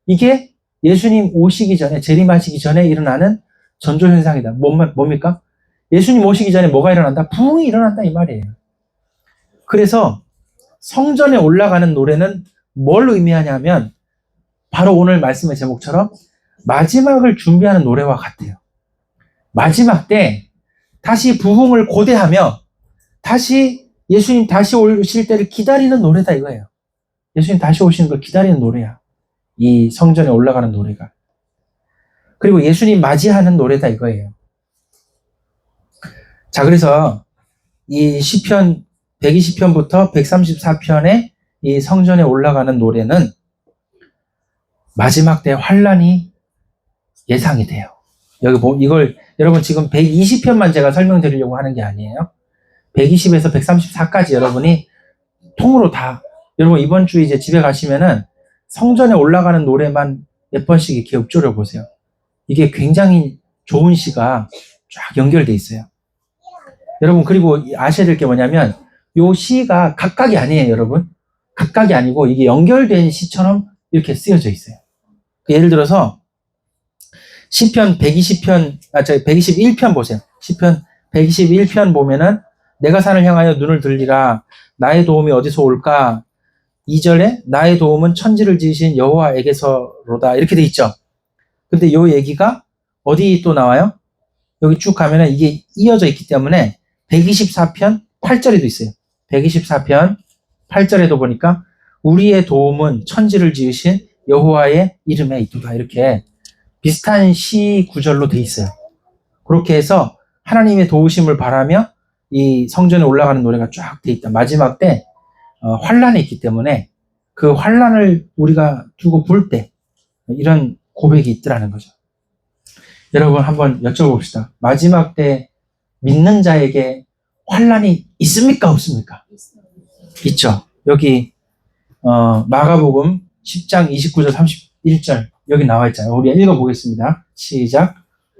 이게 예수님 오시기 전에, 재림하시기 전에 일어나는 전조현상이다. 뭡니까? 예수님 오시기 전에 뭐가 일어난다? 부흥이 일어난다 이 말이에요. 그래서 성전에 올라가는 노래는 뭘 의미하냐면 바로 오늘 말씀의 제목처럼 마지막을 준비하는 노래와 같아요. 마지막 때 다시 부흥을 고대하며 다시 예수님 다시 오실 때를 기다리는 노래다 이거예요. 예수님 다시 오시는 걸 기다리는 노래야. 이 성전에 올라가는 노래가. 그리고 예수님 맞이하는 노래다 이거예요. 자, 그래서 이 시편 120편부터 134편의 이 성전에 올라가는 노래는 마지막 때 환란이 예상이 돼요. 여기 이걸 여러분 지금 120편만 제가 설명드리려고 하는 게 아니에요. 120에서 134까지 여러분이 통으로 다, 여러분 이번 주 이제 집에 가시면은 성전에 올라가는 노래만 몇 번씩 이렇게 읊조려 보세요. 이게 굉장히 좋은 시가 쫙 연결돼 있어요. 여러분 그리고 아셔야 될 게 뭐냐면 요 시가 각각이 아니에요, 여러분. 각각이 아니고 이게 연결된 시처럼 이렇게 쓰여져 있어요. 예를 들어서 시편 121편 보세요. 시편 121편 보면은 내가 산을 향하여 눈을 들리라. 나의 도움이 어디서 올까? 2절에 나의 도움은 천지를 지으신 여호와에게서로다. 이렇게 돼 있죠. 근데 요 얘기가 어디 또 나와요? 여기 쭉 가면은 이게 이어져 있기 때문에 124편 8절에도 있어요. 124편 8절에도 보니까 우리의 도움은 천지를 지으신 여호와의 이름에 있도다. 이렇게 비슷한 시 구절로 돼 있어요. 그렇게 해서 하나님의 도우심을 바라며 이 성전에 올라가는 노래가 쫙 돼 있다. 마지막 때 환란이 있기 때문에 그 환란을 우리가 두고 볼 때 이런 고백이 있더라는 거죠. 여러분 한번 여쭤봅시다. 마지막 때 믿는 자에게 환란이 있습니까? 없습니까? 있죠. 여기 마가복음 10장 29절 31절 여기 나와 있잖아요. 우리 읽어보겠습니다. 시작.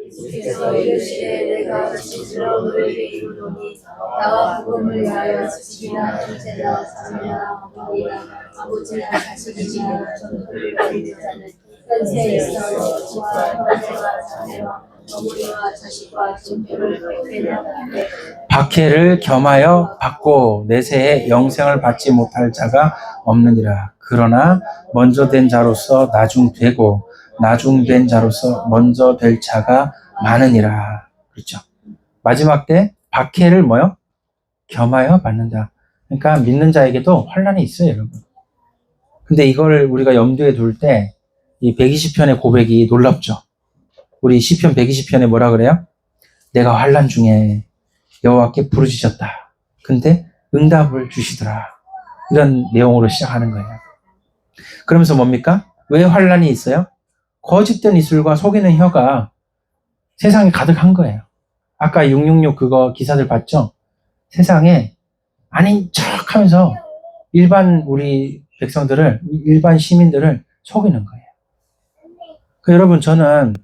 예수께서 이르시되 내가 진실로 너희에게 이르노니 나와 복음을 위하여 지식이나 존재나 자매나 어머니나 아버지나 자식이나 전부를 버리는 자는 현세에 있어 집과 형제와 자매와 어머니와 자식과 전부를 박해하는데 박해를 겸하여 받고 내세에 영생을 받지 못할 자가 없느니라. 그러나 먼저 된 자로서 나중되고 나중된 자로서 먼저 될 자가 많으니라. 그렇죠. 마지막 때 박해를 뭐요? 겸하여 받는다. 그러니까 믿는 자에게도 환란이 있어요, 여러분. 근데 이걸 우리가 염두에 둘 때 이 120편의 고백이 놀랍죠. 우리 시편 120편에 뭐라 그래요? 내가 환란 중에 여호와께 부르짖었다. 근데 응답을 주시더라. 이런 내용으로 시작하는 거예요. 그러면서 뭡니까? 왜 환란이 있어요? 거짓된 이술과 속이는 혀가 세상에 가득한 거예요. 아까 666 그거 기사들 봤죠? 세상에 아닌 척 하면서 일반 우리 백성들을, 일반 시민들을 속이는 거예요. 여러분, 저는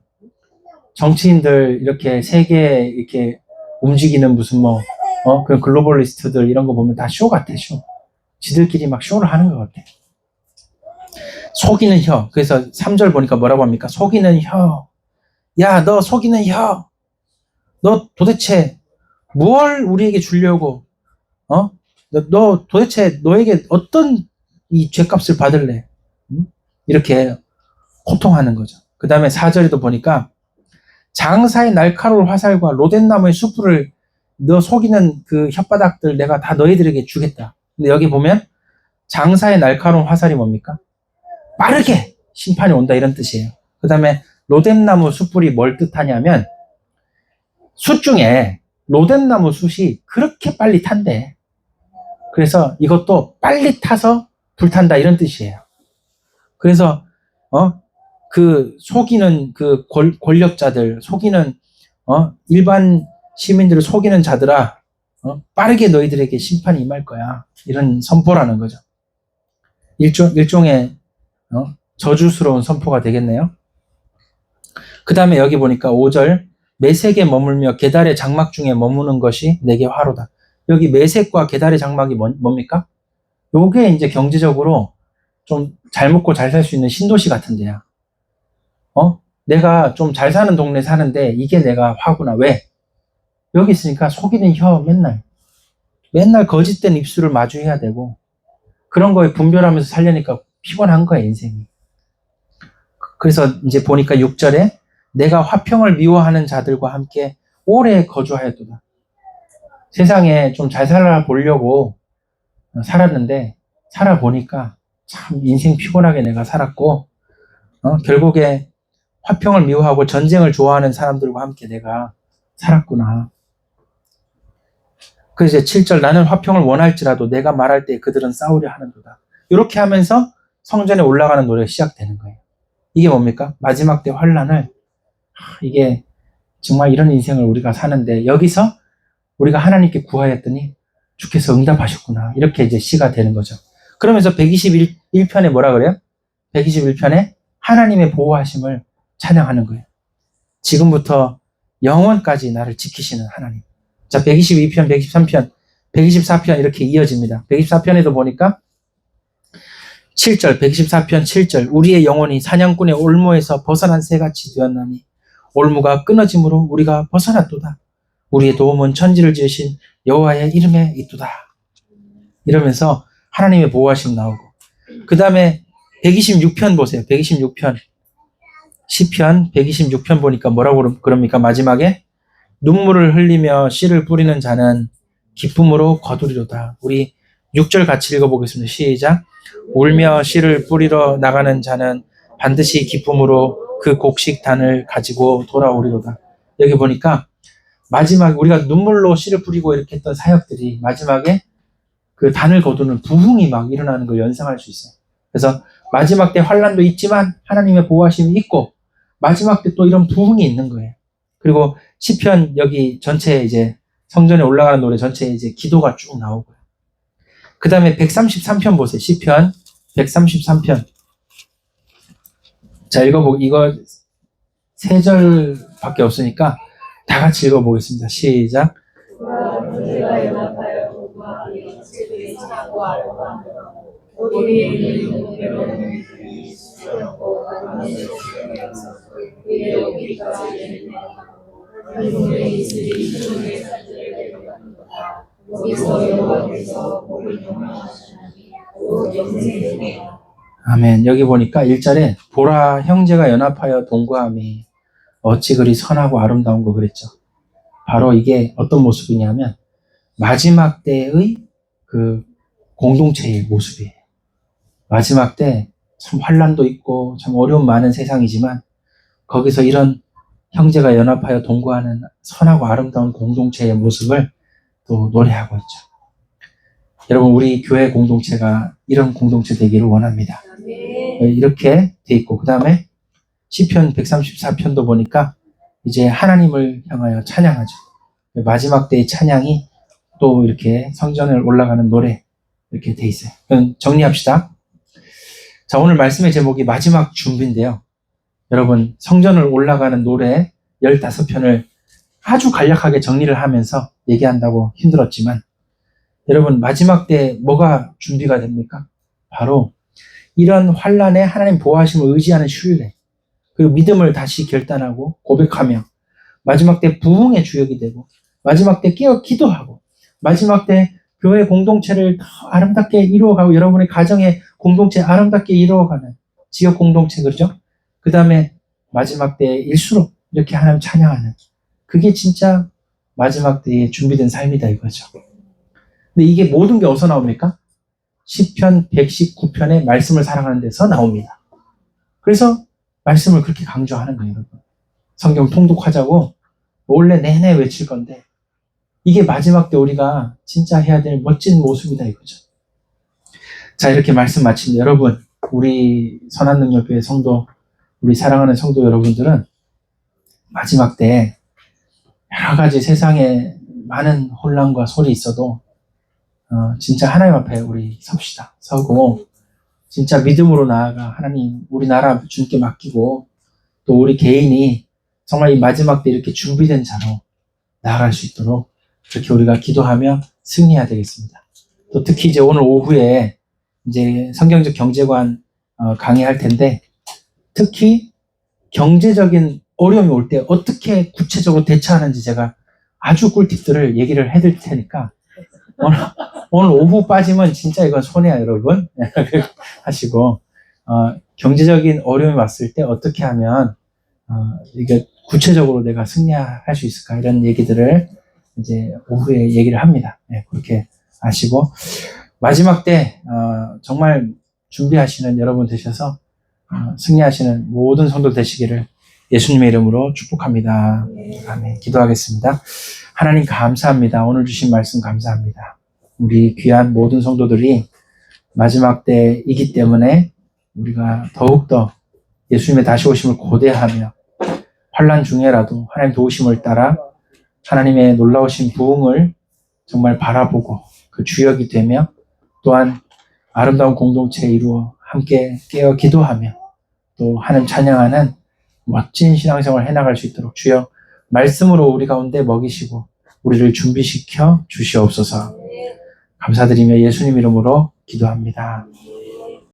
정치인들 이렇게 세계 이렇게 움직이는 무슨 그 글로벌리스트들 이런 거 보면 다 쇼 같아, 쇼. 지들끼리 막 쇼를 하는 것 같아. 속이는 혀. 그래서 3절 보니까 뭐라고 합니까? 속이는 혀. 야, 너 속이는 혀. 너 도대체 뭘 우리에게 주려고, 너 도대체 너에게 어떤 이 죄값을 받을래? 이렇게 호통하는 거죠. 그 다음에 4절에도 보니까 장사의 날카로운 화살과 로덴나무의 숯불을 너 속이는 그 혓바닥들 내가 다 너희들에게 주겠다. 근데 여기 보면 장사의 날카로운 화살이 뭡니까? 빠르게 심판이 온다 이런 뜻이에요. 그 다음에 로뎀나무 숯불이 뭘 뜻하냐면 숯 중에 로뎀나무 숯이 그렇게 빨리 탄대. 그래서 이것도 빨리 타서 불탄다 이런 뜻이에요. 그래서 그 속이는 그 권력자들, 속이는 일반 시민들을 속이는 자들아, 빠르게 너희들에게 심판이 임할 거야. 이런 선포라는 거죠. 일종의 저주스러운 선포가 되겠네요. 그 다음에 여기 보니까 5절 매색에 머물며 게달의 장막 중에 머무는 것이 내게 화로다. 여기 매색과 게달의 장막이 뭡니까? 요게 이제 경제적으로 좀 잘 먹고 잘 살 수 있는 신도시 같은 데야. 내가 좀 잘 사는 동네 사는데 이게 내가 화구나. 왜? 여기 있으니까 속이는 혀 맨날 거짓된 입술을 마주해야 되고 그런 거에 분별하면서 살려니까 피곤한 거야, 인생이. 그래서 이제 보니까 6절에 내가 화평을 미워하는 자들과 함께 오래 거주하였도다. 세상에 좀 잘 살아보려고 살았는데 살아보니까 참 인생 피곤하게 내가 살았고 결국에 화평을 미워하고 전쟁을 좋아하는 사람들과 함께 내가 살았구나. 그래서 이제 7절 나는 화평을 원할지라도 내가 말할 때 그들은 싸우려 하는도다. 이렇게 하면서 성전에 올라가는 노래가 시작되는 거예요. 이게 뭡니까? 마지막 때 환란을 이게 정말 이런 인생을 우리가 사는데 여기서 우리가 하나님께 구하였더니 주께서 응답하셨구나. 이렇게 이제 시가 되는 거죠. 그러면서 121편에 뭐라 그래요? 121편에 하나님의 보호하심을 찬양하는 거예요. 지금부터 영원까지 나를 지키시는 하나님. 자, 122편, 123편, 124편 이렇게 이어집니다. 124편에도 보니까 7절, 124편 7절 우리의 영혼이 사냥꾼의 올무에서 벗어난 새같이 되었나니 올무가 끊어짐으로 우리가 벗어났도다. 우리의 도움은 천지를 지으신 여호와의 이름에 있도다. 이러면서 하나님의 보호하심 나오고 그 다음에 126편 보세요. 126편 시편 126편 보니까 뭐라고 그럽니까? 마지막에 눈물을 흘리며 씨를 뿌리는 자는 기쁨으로 거두리로다. 우리 6절 같이 읽어보겠습니다. 시작. 울며 씨를 뿌리러 나가는 자는 반드시 기쁨으로 그 곡식단을 가지고 돌아오리로다. 여기 보니까 마지막에 우리가 눈물로 씨를 뿌리고 이렇게 했던 사역들이 마지막에 그 단을 거두는 부흥이 막 일어나는 걸 연상할 수 있어요. 그래서 마지막 때 환란도 있지만 하나님의 보호하심이 있고 마지막 때 또 이런 부흥이 있는 거예요. 그리고 시편 여기 전체에 이제 성전에 올라가는 노래 전체에 이제 기도가 쭉 나오고요. 그 다음에 133편 보세요. 시편 133편. 자, 이거 3절밖에 없으니까 다 같이 읽어보겠습니다. 시작. 내가 연합하여 공부하며 책을 사고 알고 우리는 여러분을 수렵고 그의 오기까지 그의 있으리 주의 사들을 내려간다. 거기서 여호와께서 복을 경영하시나니 곧 영생이니. 아멘. 여기 보니까 1절에 보라 형제가 연합하여 동거함이 어찌 그리 선하고 아름다운 거 그랬죠. 바로 이게 어떤 모습이냐면 마지막 때의 그 공동체의 모습이에요. 마지막 때 참 환난도 있고 참 어려움 많은 세상이지만 거기서 이런 형제가 연합하여 동거하는 선하고 아름다운 공동체의 모습을 또 노래하고 있죠. 여러분, 우리 교회 공동체가 이런 공동체 되기를 원합니다. 이렇게 돼 있고, 그 다음에 시편 134편도 보니까 이제 하나님을 향하여 찬양하죠. 마지막 때의 찬양이 또 이렇게 성전을 올라가는 노래 이렇게 돼 있어요. 그럼 정리합시다. 자, 오늘 말씀의 제목이 마지막 준비인데요. 여러분, 성전을 올라가는 노래 15편을 아주 간략하게 정리를 하면서 얘기한다고 힘들었지만 여러분, 마지막 때 뭐가 준비가 됩니까? 바로 이런 환난에 하나님 보호하심을 의지하는 신뢰, 그리고 믿음을 다시 결단하고 고백하며 마지막 때 부흥의 주역이 되고 마지막 때 깨어 기도하고 마지막 때 교회 공동체를 더 아름답게 이루어가고 여러분의 가정의 공동체 아름답게 이루어가는 지역 공동체, 그렇죠? 그 다음에 마지막 때일수록 이렇게 하나님 찬양하는, 그게 진짜 마지막 때에 준비된 삶이다 이거죠. 근데 이게 모든 게 어디서 나옵니까? 시편 119편의 말씀을 사랑하는 데서 나옵니다. 그래서 말씀을 그렇게 강조하는 거예요, 여러분. 성경 통독하자고 원래 내내 외칠 건데 이게 마지막 때 우리가 진짜 해야 될 멋진 모습이다 이거죠. 자, 이렇게 말씀 마칩니다. 여러분, 우리 선한능력교회 성도, 우리 사랑하는 성도 여러분들은 마지막 때 여러 가지 세상에 많은 혼란과 소리 있어도 진짜 하나님 앞에 우리 섭시다. 서고 진짜 믿음으로 나아가 하나님 우리나라 주님께 맡기고 또 우리 개인이 정말 이 마지막 때 이렇게 준비된 자로 나아갈 수 있도록 그렇게 우리가 기도하며 승리해야 되겠습니다. 또 특히 이제 오늘 오후에 이제 성경적 경제관 강의할 텐데 특히 경제적인 어려움이 올 때 어떻게 구체적으로 대처하는지 제가 아주 꿀팁들을 얘기를 해드릴 테니까 오늘 오후 빠지면 진짜 이건 손해야 여러분. 하시고 경제적인 어려움이 왔을 때 어떻게 하면 이게 구체적으로 내가 승리할 수 있을까 이런 얘기들을 이제 오후에 얘기를 합니다. 네, 그렇게 아시고 마지막 때 정말 준비하시는 여러분 되셔서 승리하시는 모든 성도 되시기를 예수님의 이름으로 축복합니다. 아멘. 기도하겠습니다. 하나님 감사합니다. 오늘 주신 말씀 감사합니다. 우리 귀한 모든 성도들이 마지막 때이기 때문에 우리가 더욱더 예수님의 다시 오심을 고대하며 환난 중에라도 하나님 도우심을 따라 하나님의 놀라우신 부흥을 정말 바라보고 그 주역이 되며 또한 아름다운 공동체 이루어 함께 깨어 기도하며 또 하나님 찬양하는 멋진 신앙생활을 해나갈 수 있도록 주여 말씀으로 우리 가운데 먹이시고 우리를 준비시켜 주시옵소서. 감사드리며 예수님 이름으로 기도합니다.